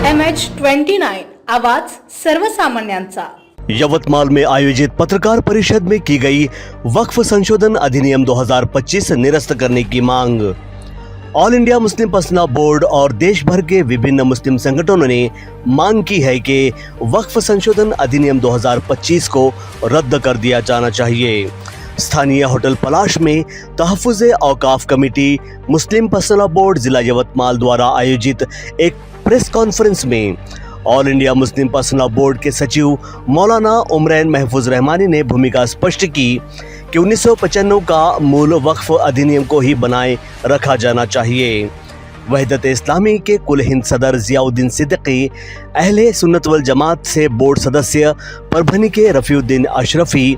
MH29 आवाज सर्वसामान्यांचा। यवतमाल में आयोजित पत्रकार परिषद में की गई वक्फ संशोधन अधिनियम 2025 निरस्त करने की मांग। All India Muslim personal board और देश भर के विभिन्न मुस्लिम संगठनों ने मांग की है कि वक्फ संशोधन अधिनियम 2025 को रद्द कर दिया जाना चाहिए। स्थानीय होटल पलाश में तहफ़्फ़ुज़ औक़ाफ़ कमेटी मुस्लिम पर्सनल बोर्ड जिला यवतमाल द्वारा आयोजित एक प्रेस कॉन्फ्रेंस में all India Muslim personal board के सचिव मौलाना उमरैन महफूज रहमानी ने भूमिका स्पष्ट की कि 1995 का मूल वक्फ अधिनियम को ही बनाए रखा जाना चाहिए। वहदत इस्लामी के कुल हिंद सदर ज़ियाउद्दीन सिद्दीकी, अहले सुन्नत वल जमात से बोर्ड सदस्य परभनी के रफ़ीउद्दीन अशरफी,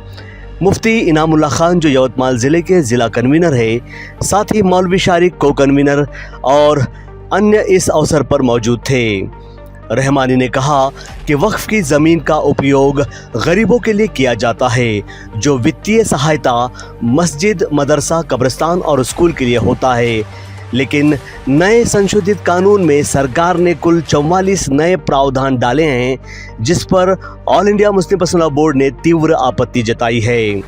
मुफ्ती इनामुल्ला खान जो यवतमाल ज़िले के ज़िला कन्वीनर है, साथ ही मौलवी शारिक को कन्वीनर और अन्य इस अवसर पर मौजूद थे। रहमानी ने कहा कि वक्फ की ज़मीन का उपयोग गरीबों के लिए किया जाता है, जो वित्तीय सहायता मस्जिद, मदरसा, कब्रिस्तान और स्कूल के लिए होता है। लेकिन नए संशोधित कानून में सरकार ने कुल 44 नए प्रावधान डाले हैं, जिस पर all India Muslim personal board ने तीव्र आपत्ति जताई है।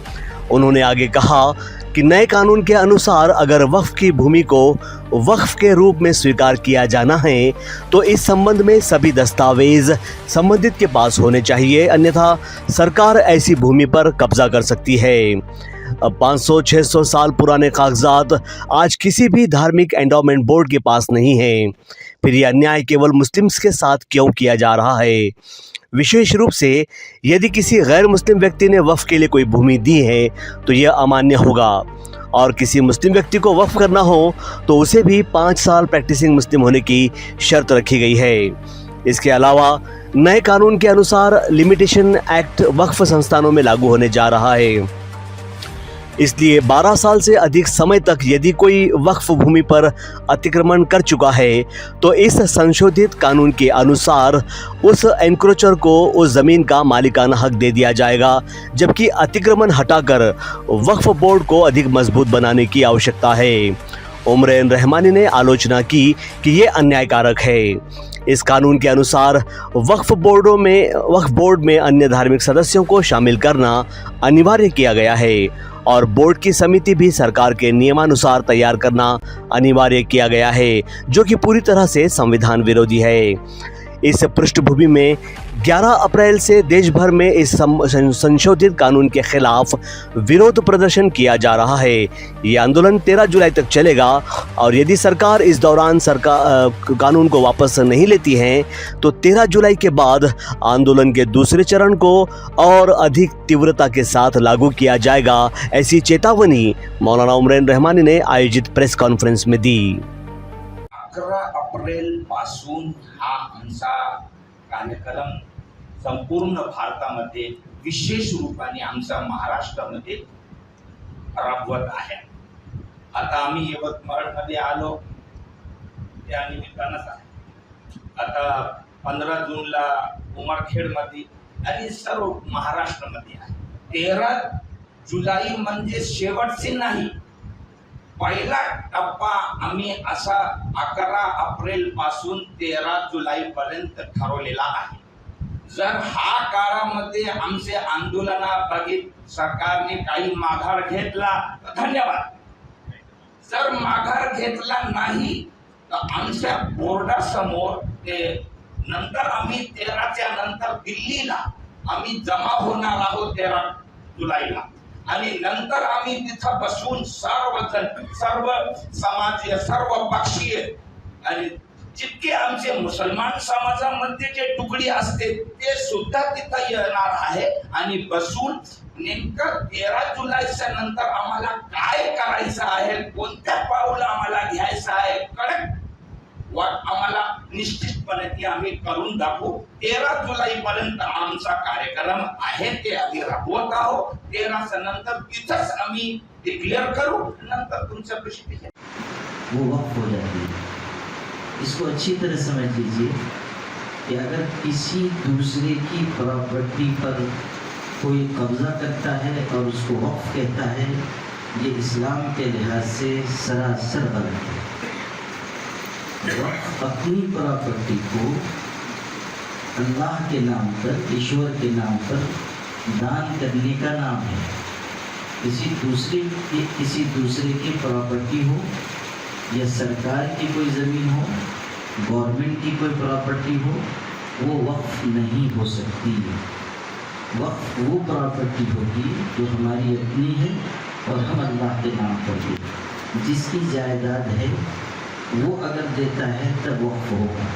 उन्होंने आगे कहा कि नए कानून के अनुसार अगर वक्फ की भूमि को वक्फ के रूप में स्वीकार किया जाना है तो इस संबंध में सभी दस्तावेज संबंधित के पास होने चाहिए, अन्यथा सरकार ऐसी भूमि पर कब्जा कर सकती है। अब 500-600 साल पुराने कागजात आज किसी भी धार्मिक एंडोमेंट बोर्ड के पास नहीं है। फिर यह अन्याय केवल मुस्लिम्स के साथ क्यों किया जा रहा है? विशेष रूप से यदि किसी गैर मुस्लिम व्यक्ति ने वक्फ के लिए कोई भूमि दी है तो यह अमान्य होगा, और किसी मुस्लिम व्यक्ति को वक्फ करना हो तो उसे भी 5 साल प्रैक्टिसिंग मुस्लिम होने की शर्त रखी गई है। इसके अलावा नए कानून के अनुसार लिमिटेशन एक्ट वक्फ संस्थानों में लागू होने जा रहा है। इसलिए 12 साल से अधिक समय तक यदि कोई वक्फ भूमि पर अतिक्रमण कर चुका है तो इस संशोधित कानून के अनुसार उस एनक्रोचर को उस ज़मीन का मालिकाना हक दे दिया जाएगा, जबकि अतिक्रमण हटाकर वक्फ बोर्ड को अधिक मजबूत बनाने की आवश्यकता है। उमरैन रहमानी ने आलोचना की कि ये अन्यायकारक है। इस कानून के अनुसार वक्फ बोर्ड में अन्य धार्मिक सदस्यों को शामिल करना अनिवार्य किया गया है, और बोर्ड की समिति भी सरकार के नियमानुसार तैयार करना अनिवार्य किया गया है, जो कि पूरी तरह से संविधान विरोधी है। इस पृष्ठभूमि में 11 अप्रैल से देश भर में इस संशोधित कानून के खिलाफ विरोध प्रदर्शन किया जा रहा है। ये आंदोलन 13 जुलाई तक चलेगा, और यदि सरकार इस दौरान कानून को वापस नहीं लेती है तो 13 जुलाई के बाद आंदोलन के दूसरे चरण को और अधिक तीव्रता के साथ लागू किया जाएगा, ऐसी चेतावनी मौलाना उमरैन रहमानी ने आयोजित प्रेस कॉन्फ्रेंस में दी। 11 अप्रैल पासून हा आमचा कार्यक्रम संपूर्ण भारतामध्ये विशेष रूपाने आमच्या महाराष्ट्रामध्ये राबवत आहे। आता आम्ही यवतमाळमध्ये आलो त्या निमित्तानंच आहे। आता 15 जूनला उमरखेडमध्ये आणि सर्व महाराष्ट्रामध्ये आहे। 13 जुलै म्हणजे शेवटचे नाही, पहिला टप्पा आम्ही असा 11 अप्रैल पासून 13 जुलै पर्यंत ठरवलेला आहे। जर हा काळामध्ये आमचे आंदोलन बघित सरकारने काही माघार घेतला तर धन्यवाद, जर माघार घेतला नाही तर आमच्या बोर्डासमोर ते नंतर आम्ही 13च्या नंतर दिल्लीला आम्ही जमा होणार आहोत 13 जुलैला, आणि नंतर आम्ही तिथं बसून सर्व समाजीय, सर्व पक्षीय आणि जितके आमचे मुसलमान समाजामध्ये जे तुकडी असते ते सुद्धा तिथं येणार आहे, आणि बसून नेमकं 13 जुलैच्या नंतर आम्हाला काय करायचं आहे, कोणत्या पाऊल आम्हाला घ्यायचं आहे, कडक आम्हाला निश्चितपणे ती आम्ही करून दाखवू। 13 जुलै पर्यंत आमचा कार्यक्रम आहे ते आम्ही राबवत आहोत। 13 नंतर तिथंच आम्ही डिक्लेअर करू, नंतर तुमच्या प्रश्न वो वक्त हो जाती है। इसको अच्छी तरह समझ लीजिए कि अगर किसी दूसरे की प्रॉपर्टी पर कोई कब्जा करता है और उसको वक्फ कहता है, ये इस्लाम के लिहाज से सरासर गलत है। वक्फ अपनी प्रॉपर्टी को अल्लाह के नाम पर, ईश्वर के नाम पर दान करने का नाम है। किसी दूसरे की प्रॉपर्टी हो या सरकार की कोई ज़मीन हो, गवर्नमेंट की कोई प्रॉपर्टी हो, वो वक्फ नहीं हो सकती। वक्फ वो प्रॉपर्टी होगी जो हमारी अपनी है और हम अल्लाह के नाम पर दें। जिसकी जायदाद है वो अगर देता है तब वक्फ होगा।